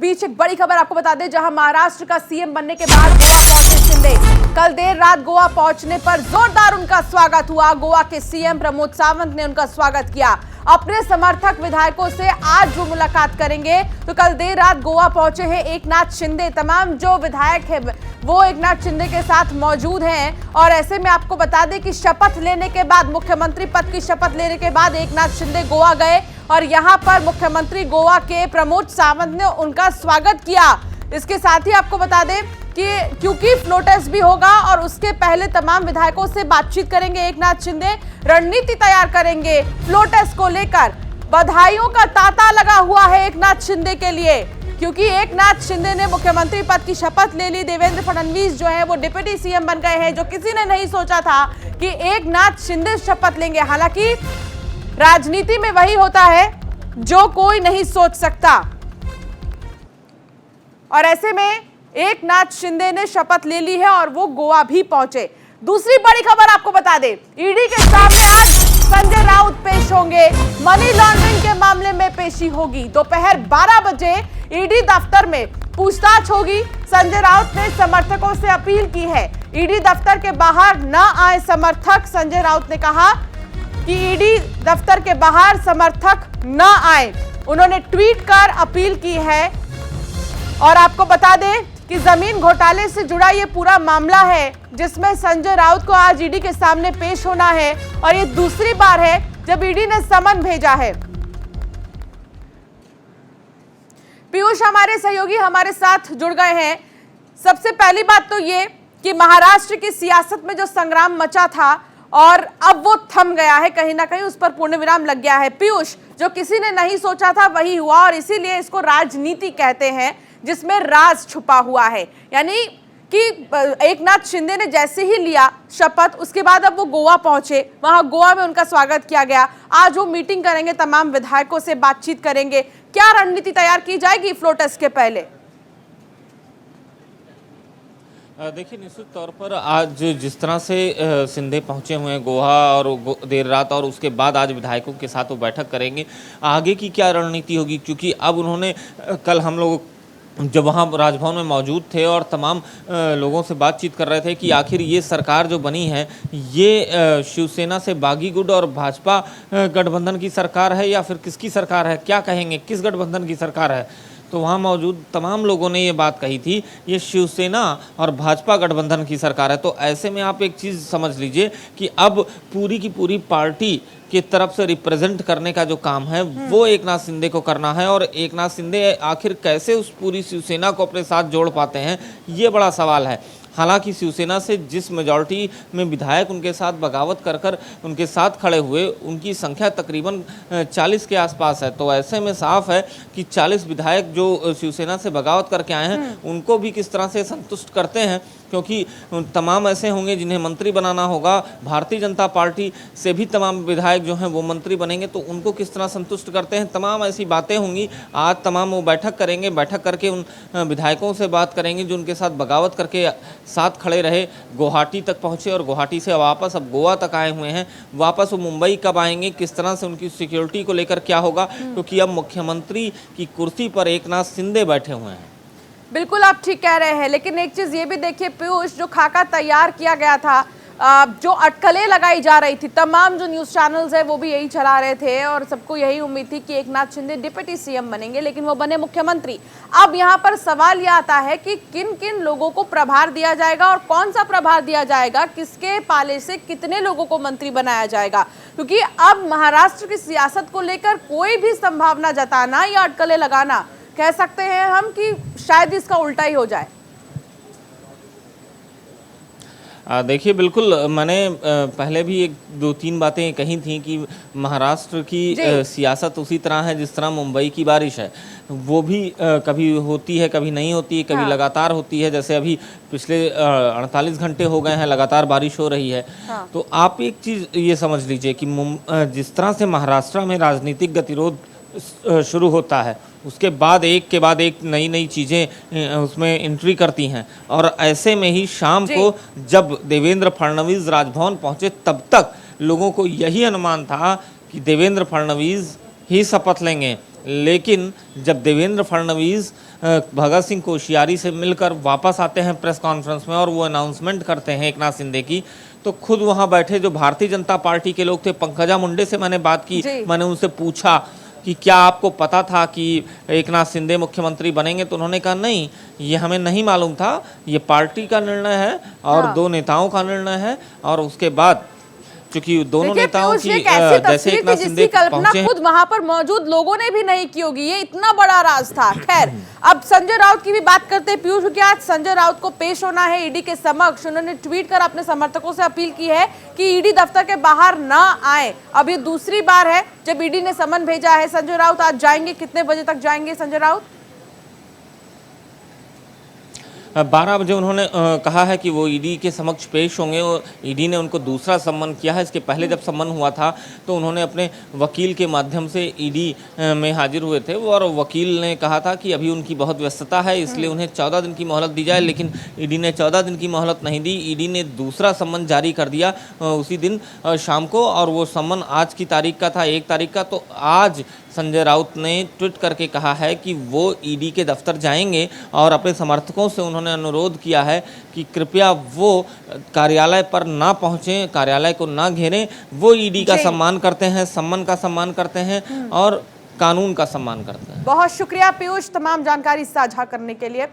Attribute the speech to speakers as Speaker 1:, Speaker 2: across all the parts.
Speaker 1: बीच एक बड़ी खबर आपको बता दें, जहां महाराष्ट्र का सीएम बनने के बाद गोवा पहुंचे शिंदे। कल देर रात गोवा पहुंचने पर जोरदार उनका स्वागत हुआ। गोवा के सीएम प्रमोद सावंत ने उनका स्वागत किया। अपने समर्थक विधायकों से आज वो मुलाकात करेंगे। तो कल देर रात गोवा पहुंचे हैं एकनाथ शिंदे। तमाम जो विधायक है वो एकनाथ शिंदे के साथ मौजूद हैं। और ऐसे में आपको बता दें कि शपथ लेने के बाद, मुख्यमंत्री पद की शपथ लेने के बाद एकनाथ शिंदे गोवा गए और यहां पर मुख्यमंत्री गोवा के प्रमोद सावंत ने उनका स्वागत किया। इसके साथ ही आपको बता दें कि क्योंकि फ्लो टेस्ट भी होगा और उसके पहले तमाम विधायकों से बातचीत करेंगे एकनाथ शिंदे, रणनीति तैयार करेंगे फ्लो टेस्ट को लेकर। बधाइयों का तांता लगा हुआ है एकनाथ शिंदे के लिए, क्योंकि एकनाथ शिंदे ने मुख्यमंत्री पद की शपथ ले ली। देवेंद्र फडणवीस जो है वो डिप्टी सीएम बन गए हैं, जो किसी ने नहीं सोचा था कि एकनाथ शिंदे शपथ लेंगे। हालांकि राजनीति में वही होता है जो कोई नहीं सोच सकता। और ऐसे में एकनाथ शिंदे ने शपथ ले ली है और वो गोवा भी पहुंचे। दूसरी बड़ी खबर आपको बता दें, ईडी के सामने आज संजय राउत पेश होंगे। मनी लॉन्ड्रिंग के मामले में पेशी होगी। दोपहर 12 बजे ईडी दफ्तर में पूछताछ होगी। संजय राउत ने समर्थकों से अपील की है, ईडी दफ्तर के बाहर न आए समर्थक। संजय राउत ने कहा कि ईडी दफ्तर के बाहर समर्थक न आए। उन्होंने ट्वीट कर अपील की है। और आपको बता दें कि जमीन घोटाले से जुड़ा ये पूरा मामला है, जिसमें संजय राउत को आज ईडी के सामने पेश होना है। और ये दूसरी बार है जब ईडी ने समन भेजा है। पीयूष हमारे सहयोगी हमारे साथ जुड़ गए हैं। सबसे पहली बात तो ये कि महाराष्ट्र की सियासत में जो संग्राम मचा था और अब वो थम गया है, कहीं ना कहीं उस पर पूर्ण विराम लग गया है। पीयूष, जो किसी ने नहीं सोचा था वही हुआ और इसीलिए इसको राजनीति कहते हैं, जिसमें राज छुपा हुआ है। यानी कि एकनाथ शिंदे ने जैसे ही लिया शपथ, उसके बाद अब वो गोवा पहुंचे, वहां गोवा में उनका स्वागत किया गया। आज वो मीटिंग करेंगे, तमाम विधायकों से बातचीत करेंगे। क्या रणनीति तैयार की जाएगी फ्लो टेस्ट के पहले?
Speaker 2: देखिए, निश्चित तौर पर आज जिस तरह से शिंदे पहुंचे हुए हैं गोवा और देर रात, और उसके बाद आज विधायकों के साथ वो बैठक करेंगे। आगे की क्या रणनीति होगी, क्योंकि अब उन्होंने कल हम लोग जब वहाँ राजभवन में मौजूद थे और तमाम लोगों से बातचीत कर रहे थे कि आखिर ये सरकार जो बनी है ये शिवसेना से बागी गुट और भाजपा गठबंधन की सरकार है या फिर किसकी सरकार है, क्या कहेंगे, किस गठबंधन की सरकार है। तो वहाँ मौजूद तमाम लोगों ने ये बात कही थी, ये शिवसेना और भाजपा गठबंधन की सरकार है। तो ऐसे में आप एक चीज़ समझ लीजिए कि अब पूरी की पूरी पार्टी की तरफ से रिप्रेजेंट करने का जो काम है वो एकनाथ शिंदे को करना है। और एकनाथ शिंदे आखिर कैसे उस पूरी शिवसेना को अपने साथ जोड़ पाते हैं, ये बड़ा सवाल है। हालांकि शिवसेना से जिस मेजॉरिटी में विधायक उनके साथ बगावत कर उनके साथ खड़े हुए, उनकी संख्या तकरीबन 40 के आसपास है। तो ऐसे में साफ है कि 40 विधायक जो शिवसेना से बगावत करके आए हैं उनको भी किस तरह से संतुष्ट करते हैं, क्योंकि तमाम ऐसे होंगे जिन्हें मंत्री बनाना होगा। भारतीय जनता पार्टी से भी तमाम विधायक जो हैं वो मंत्री बनेंगे, तो उनको किस तरह संतुष्ट करते हैं, तमाम ऐसी बातें होंगी। आज तमाम वो बैठक करेंगे, बैठक करके उन विधायकों से बात करेंगे जो उनके साथ बगावत करके साथ खड़े रहे, गुवाहाटी तक पहुँचे और गुवाहाटी से वापस अब गोवा तक आए हुए हैं। वापस वो मुंबई कब आएंगे, किस तरह से उनकी सिक्योरिटी को लेकर क्या होगा, क्योंकि अब मुख्यमंत्री की कुर्सी पर एकनाथ शिंदे बैठे हुए हैं।
Speaker 1: बिल्कुल आप ठीक कह रहे हैं, लेकिन एक चीज ये भी देखिए पीयूष, जो खाका तैयार किया गया था, जो अटकलें लगाई जा रही थी, तमाम जो न्यूज चैनल्स है वो भी यही चला रहे थे और सबको यही उम्मीद थी कि एकनाथ शिंदे डिप्टी सीएम बनेंगे, लेकिन वो बने मुख्यमंत्री। अब यहाँ पर सवाल यह आता है कि किन किन लोगों को प्रभार दिया जाएगा और कौन सा प्रभार दिया जाएगा, किसके पाले से कितने लोगों को मंत्री बनाया जाएगा। क्योंकि अब महाराष्ट्र की सियासत को लेकर कोई भी संभावना जताना या अटकलें लगाना, कह सकते हैं हम कि शायद इसका उल्टा ही हो जाए।
Speaker 2: देखिए, बिल्कुल मैंने पहले भी 1-2-3 बातें कही थी कि महाराष्ट्र की सियासत उसी तरह है जिस तरह मुंबई की बारिश है, वो भी कभी होती है कभी नहीं होती है, कभी लगातार होती है। जैसे अभी पिछले 48 घंटे हो गए हैं लगातार बारिश हो रही है। तो आप एक चीज़ ये समझ लीजिए कि जिस तरह से महाराष्ट्र में राजनीतिक गतिरोध शुरू होता है, उसके बाद एक के बाद एक नई नई चीज़ें उसमें एंट्री करती हैं। और ऐसे में ही शाम को जब देवेंद्र फडणवीस राजभवन पहुंचे, तब तक लोगों को यही अनुमान था कि देवेंद्र फडणवीस ही शपथ लेंगे। लेकिन जब देवेंद्र फडणवीस भगत सिंह कोश्यारी से मिलकर वापस आते हैं प्रेस कॉन्फ्रेंस में और वो अनाउंसमेंट करते हैं एकनाथ शिंदे की, तो खुद वहां बैठे जो भारतीय जनता पार्टी के लोग थे, पंकजा मुंडे से मैंने बात की, मैंने उनसे पूछा कि क्या आपको पता था कि एकनाथ शिंदे मुख्यमंत्री बनेंगे, तो उन्होंने कहा नहीं, ये हमें नहीं मालूम था, ये पार्टी का निर्णय है और दो नेताओं का निर्णय है। और उसके बाद क्योंकि दोनों नेताओं की जैसे एकनाथ शिंदे
Speaker 1: कल्पना खुद वहां पर मौजूद लोगों ने भी नहीं की होगी, ये इतना बड़ा राज था। खैर, अब संजय राउत की भी बात करते हैं पीयूष, क्योंकि आज संजय राउत को पेश होना है ईडी के समक्ष। उन्होंने ट्वीट कर अपने समर्थकों से अपील की है कि ईडी दफ्तर के बाहर ना आए। अब ये दूसरी बार है जब ईडी ने समन भेजा है। संजय राउत आज जाएंगे, कितने बजे तक जाएंगे संजय राउत?
Speaker 2: 12 बजे उन्होंने कहा है कि वो ईडी के समक्ष पेश होंगे और ईडी ने उनको दूसरा सम्मन किया है। इसके पहले जब सम्मन हुआ था तो उन्होंने अपने वकील के माध्यम से ईडी में हाजिर हुए थे और वकील ने कहा था कि अभी उनकी बहुत व्यस्तता है, इसलिए उन्हें 14 दिन की मोहलत दी जाए, लेकिन ईडी ने 14 दिन की मोहलत नहीं दी। ईडी ने दूसरा सम्मन जारी कर दिया उसी दिन शाम को, और वो सम्मन आज की तारीख का था, 1 तारीख का। तो आज संजय राउत ने ट्वीट करके कहा है कि वो ईडी के दफ्तर जाएंगे और अपने समर्थकों से उन्होंने अनुरोध किया है कि कृपया वो कार्यालय पर ना पहुंचें, कार्यालय को ना घेरें। वो ईडी का सम्मान करते हैं, सम्मान का सम्मान करते हैं और कानून का सम्मान करते हैं।
Speaker 1: बहुत शुक्रिया पीयूष तमाम जानकारी साझा करने के लिए।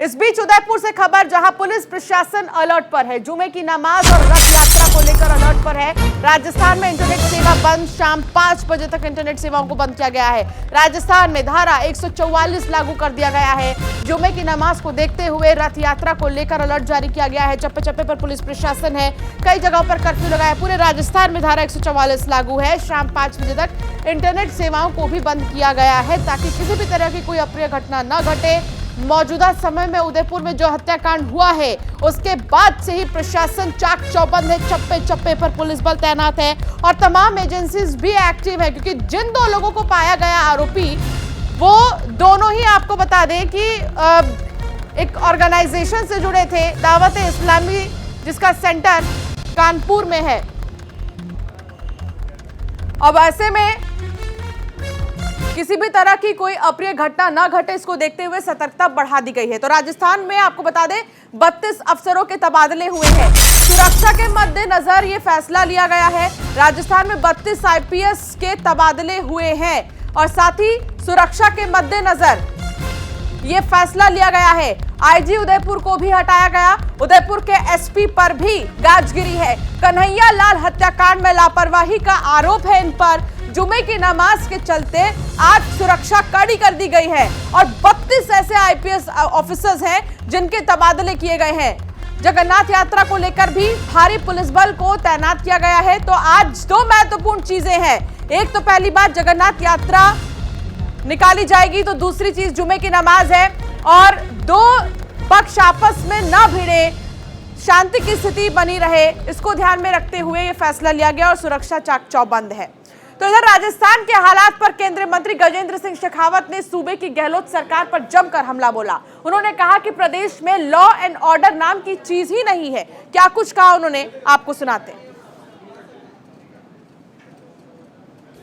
Speaker 1: इस बीच उदयपुर से खबर, जहां पुलिस प्रशासन अलर्ट पर है, जुमे की नमाज और रथ यात्रा को लेकर अलर्ट पर है। राजस्थान में इंटरनेट सेवा बंद, शाम 5 बजे तक इंटरनेट सेवाओं को बंद किया गया है। राजस्थान में धारा 144 लागू कर दिया गया है। जुमे की नमाज को देखते हुए रथ यात्रा को लेकर अलर्ट जारी किया गया है। चप्पे चप्पे पर पुलिस प्रशासन है, कई जगहों पर कर्फ्यू लगाया। पूरे राजस्थान में धारा 144 लागू है। शाम 5 बजे तक इंटरनेट सेवाओं को भी बंद किया गया है ताकि किसी भी तरह की कोई अप्रिय घटना न घटे। मौजूदा समय में उदयपुर में जो हत्याकांड हुआ है उसके बाद से ही प्रशासन चाक चौबंद है, चप्पे चप्पे पर पुलिस बल तैनात है और तमाम एजेंसीज भी एक्टिव है, क्योंकि जिन 2 लोगों को पाया गया आरोपी, वो दोनों ही आपको बता दें कि एक ऑर्गेनाइजेशन से जुड़े थे, दावत इस्लामी, जिसका सेंटर कानपुर में है। अब ऐसे में किसी भी तरह की कोई अप्रिय घटना न घटे, इसको देखते हुए सतर्कता बढ़ा दी गई है। तो राजस्थान में आपको बता दें 32 अफसरों के तबादले हुए हैं। सुरक्षा के मद्देनजर ये फैसला लिया गया है। राजस्थान में 32 आईपीएस के तबादले हुए हैं और साथ ही सुरक्षा के मद्देनजर ये फैसला लिया गया है। आईजी उदयपुर को भी हटाया गया। उदयपुर के एसपी पर भी गाज गिरी है। कन्हैया लाल हत्याकांड में लापरवाही का आरोप है इन पर। जुमे की नमाज के चलते आज सुरक्षा कड़ी कर दी गई है और 32 ऐसे आईपीएस ऑफिसर्स हैं जिनके तबादले किए गए हैं। जगन्नाथ यात्रा को लेकर भी भारी पुलिस बल को तैनात किया गया है। तो आज 2 महत्वपूर्ण चीजें हैं। एक तो पहली बात, जगन्नाथ यात्रा निकाली जाएगी, तो दूसरी चीज जुमे की नमाज है और 2 पक्ष आपस में न भिड़े, शांति की स्थिति बनी रहे, इसको ध्यान में रखते हुए यह फैसला लिया गया और सुरक्षा चाक चौबंद है। तो इधर राजस्थान के हालात पर केंद्रीय मंत्री गजेंद्र सिंह शेखावत ने सूबे की गहलोत सरकार पर जमकर हमला बोला। उन्होंने कहा कि प्रदेश में लॉ एंड ऑर्डर नाम की चीज ही नहीं है। क्या कुछ कहा उन्होंने, आपको सुनाते हैं।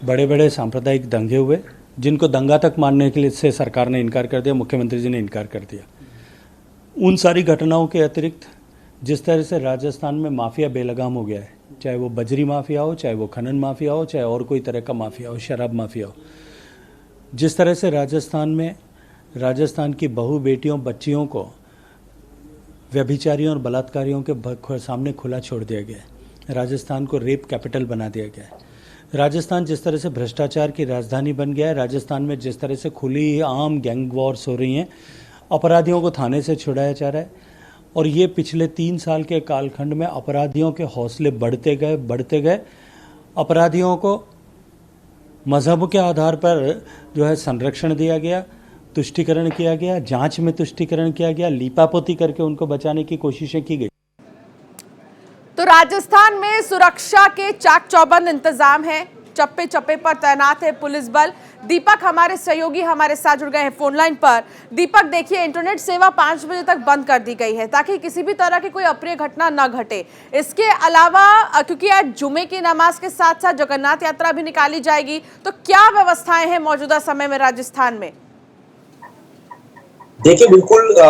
Speaker 3: बड़े बड़े सांप्रदायिक दंगे हुए, जिनको दंगा तक मानने के लिए से सरकार ने इनकार कर दिया, मुख्यमंत्री जी ने इनकार कर दिया। उन सारी घटनाओं के अतिरिक्त जिस तरह से राजस्थान में माफिया बेलगाम हो गया है, चाहे वो बजरी माफिया हो, चाहे वो खनन माफिया हो, चाहे और कोई तरह का माफिया हो, शराब माफिया हो, जिस तरह से राजस्थान की बहू बेटियों बच्चियों को व्यभिचारियों और बलात्कारियों के सामने खुला छोड़ दिया गया है। राजस्थान को रेप कैपिटल बना दिया गया है। राजस्थान जिस तरह से भ्रष्टाचार की राजधानी बन गया है, राजस्थान में जिस तरह से खुली आम गैंग वॉर्स हो रही हैं, अपराधियों को थाने से छुड़ाया जा रहा है और ये पिछले 3 साल के कालखंड में अपराधियों के हौसले बढ़ते गए। अपराधियों को मजहब के आधार पर जो है संरक्षण दिया गया, तुष्टीकरण किया गया, जांच में तुष्टीकरण किया गया, लीपापोती करके उनको बचाने की कोशिशें की गई।
Speaker 1: तो राजस्थान में सुरक्षा के चाक चौबंद इंतजाम है, चप्पे चप्पे पर तैनात है पुलिस बल। दीपक हमारे सहयोगी हमारे साथ जुड़ गए हैं फोन लाइन पर। दीपक, देखिए इंटरनेट सेवा 5 बजे तक बंद कर दी गई है ताकि किसी भी तरह की कोई अप्रिय घटना न घटे। इसके अलावा क्योंकि आज जुमे की नमाज के साथ साथ जगन्नाथ यात्रा भी निकाली जाएगी, तो क्या व्यवस्थाएं हैं मौजूदा समय में राजस्थान में?
Speaker 4: देखिए बिल्कुल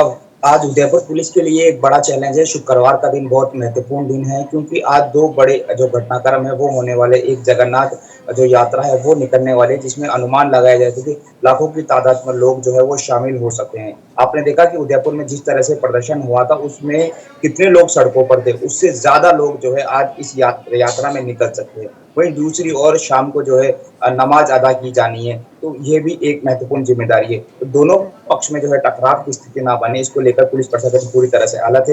Speaker 4: आज उदयपुर पुलिस के लिए एक बड़ा चैलेंज है। शुक्रवार का दिन बहुत महत्वपूर्ण दिन है क्योंकि आज दो बड़े जो घटनाक्रम है वो होने वाले। एक जगन्नाथ जो यात्रा है वो निकलने वाली है जिसमें अनुमान लगाया जाता है कि लाखों की तादाद में लोग जो है वो शामिल हो सकते हैं। आपने देखा कि उदयपुर में जिस तरह से प्रदर्शन हुआ था उसमें कितने लोग सड़कों पर थे, उससे ज्यादा लोग जो है आज इस यात्रा में निकल सकते हैं। वहीं दूसरी ओर शाम को जो है नमाज अदा की जानी है, तो ये भी एक महत्वपूर्ण जिम्मेदारी है। तो दोनों पक्ष में जो है टकराव की स्थिति ना बने, इसको लेकर पुलिस प्रशासन पूरी तरह से अलर्ट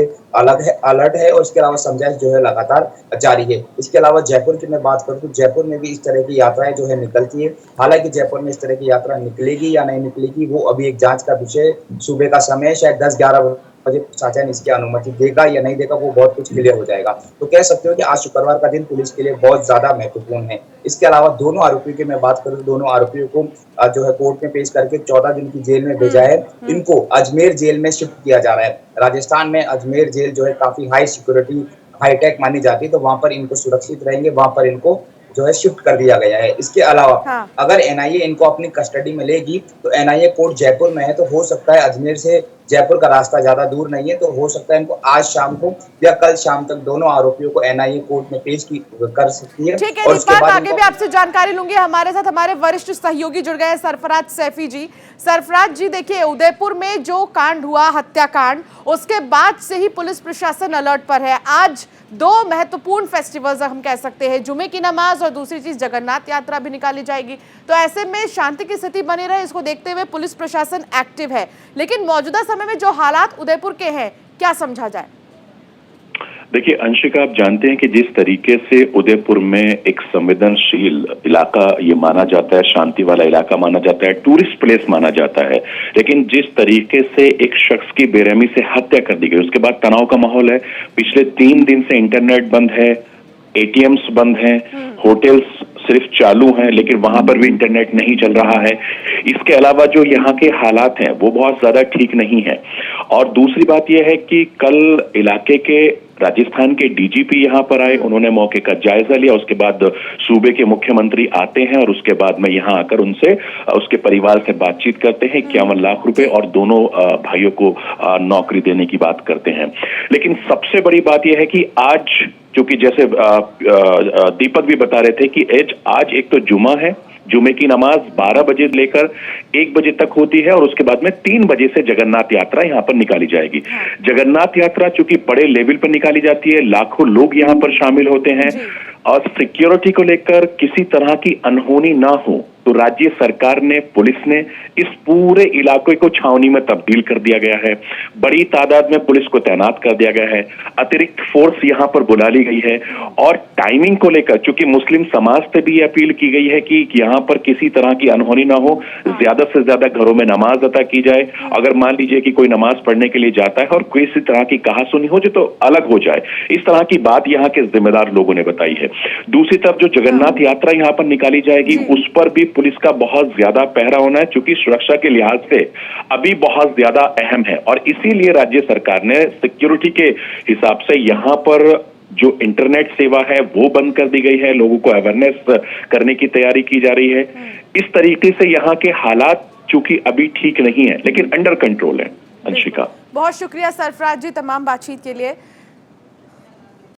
Speaker 4: है और इसके अलावा समझाइश जो है लगातार जारी है। इसके अलावा जयपुर की मैं बात करूँ तो जयपुर में भी इस तरह की यात्राएं जो है निकलती है। हालांकि जयपुर में इस तरह की यात्रा निकलेगी या नहीं निकलेगी वो अभी एक जांच का विषय। सुबह का समय शायद 10-11 बजे प्रशासन इसकी अनुमति देगा या नहीं देगा वो बहुत कुछ क्लियर हो जाएगा। तो कह सकते हो कि आज शुक्रवार का दिन पुलिस के लिए बहुत ज्यादा महत्वपूर्ण है। इसके अलावा दोनों आरोपियों की मैं बात करूं, दोनों आरोपियों को जो है कोर्ट में पेश करके 14 दिन की जेल में भेजा है। इनको अजमेर जेल में शिफ्ट किया जा रहा है। राजस्थान में अजमेर जेल जो है काफी हाई सिक्योरिटी हाईटेक मानी जाती है, तो वहां पर इनको सुरक्षित रहेंगे, वहां पर इनको जो है शिफ्ट कर दिया गया है। इसके अलावा अगर एनआईए इनको अपनी कस्टडी में लेगी तो एनआईए कोर्ट जयपुर में है, तो हो सकता है अजमेर से जयपुर का रास्ता ज्यादा दूर नहीं है, तो हो सकता है इनको आज शाम को या कल शाम तक दोनों आरोपियों को एनआईए कोर्ट में पेश कर सकती है।
Speaker 1: ठीक है, इस बात आगे भी आपसे जानकारी लूंगी। हमारे साथ हमारे वरिष्ठ सहयोगी जुड़ गए हैं, सरफराज सैफी जी। सरफराज जी, देखिए उदयपुर में जो कांड हुआ, हत्याकांड, उसके बाद से ही पुलिस प्रशासन अलर्ट पर है। आज दो महत्वपूर्ण फेस्टिवल्स हम कह सकते हैं, जुमे की नमाज और दूसरी चीज जगन्नाथ यात्रा भी निकाली जाएगी। तो ऐसे में शांति की स्थिति बनी रहे, इसको देखते हुए पुलिस प्रशासन एक्टिव है। लेकिन मौजूदा समय में जो हालात उदयपुर के हैं, क्या समझा जाए?
Speaker 5: देखिए अंशिका, आप जानते हैं कि जिस तरीके से उदयपुर में एक संवेदनशील इलाका ये माना जाता है, शांति वाला इलाका माना जाता है, टूरिस्ट प्लेस माना जाता है, लेकिन जिस तरीके से एक शख्स की बेरहमी से हत्या कर दी गई, उसके बाद तनाव का माहौल है। पिछले 3 दिन से इंटरनेट बंद है, एटीएम्स बंद हैं, होटल्स सिर्फ चालू हैं, लेकिन वहां पर भी इंटरनेट नहीं चल रहा है। इसके अलावा जो यहाँ के हालात हैं वो बहुत ज्यादा ठीक नहीं है। और दूसरी बात यह है कि कल इलाके के राजस्थान के डीजीपी यहाँ पर आए, उन्होंने मौके का जायजा लिया। उसके बाद सूबे के मुख्यमंत्री आते हैं और उसके बाद में यहाँ आकर उनसे उसके परिवार से बातचीत करते हैं। 51 लाख रुपए और दोनों भाइयों को नौकरी देने की बात करते हैं। लेकिन सबसे बड़ी बात यह है कि आज, क्योंकि जैसे दीपक भी बता रहे थे कि आज एक तो जुमा है, जुमे की नमाज 12 बजे लेकर 1 बजे तक होती है और उसके बाद में 3 बजे से जगन्नाथ यात्रा यहाँ पर निकाली जाएगी। जगन्नाथ यात्रा चूंकि बड़े लेवल पर निकाली जाती है, लाखों लोग यहाँ पर शामिल होते हैं और सिक्योरिटी को लेकर किसी तरह की अनहोनी ना हो तो राज्य सरकार ने, पुलिस ने इस पूरे इलाके को छावनी में तब्दील कर दिया गया है। बड़ी तादाद में पुलिस को तैनात कर दिया गया है, अतिरिक्त फोर्स यहाँ पर बुला ली गई है। और टाइमिंग को लेकर चूंकि मुस्लिम समाज से भी अपील की गई है कि यहाँ पर किसी तरह की अनहोनी ना हो, ज्यादा से ज्यादा घरों में नमाज अदा की जाए। अगर मान लीजिए कि कोई नमाज पढ़ने के लिए जाता है और किसी तरह की कहासुनी हो जाए तो अलग हो जाए, इस तरह की बात यहाँ के जिम्मेदार लोगों ने बताई है। दूसरी तरफ जो जगन्नाथ यात्रा यहाँ पर निकाली जाएगी उस पर भी पुलिस का बहुत ज्यादा पहरा होना है, क्योंकि सुरक्षा के लिहाज से अभी बहुत ज्यादा अहम है। और इसीलिए राज्य सरकार ने सिक्योरिटी के हिसाब से यहाँ पर जो इंटरनेट सेवा है वो बंद कर दी गई है, लोगों को अवेयरनेस करने की तैयारी की जा रही है। इस तरीके से यहाँ के हालात चूंकि अभी ठीक नहीं है लेकिन अंडर कंट्रोल है। अंशिका,
Speaker 1: बहुत शुक्रिया सरफराज जी तमाम बातचीत के लिए।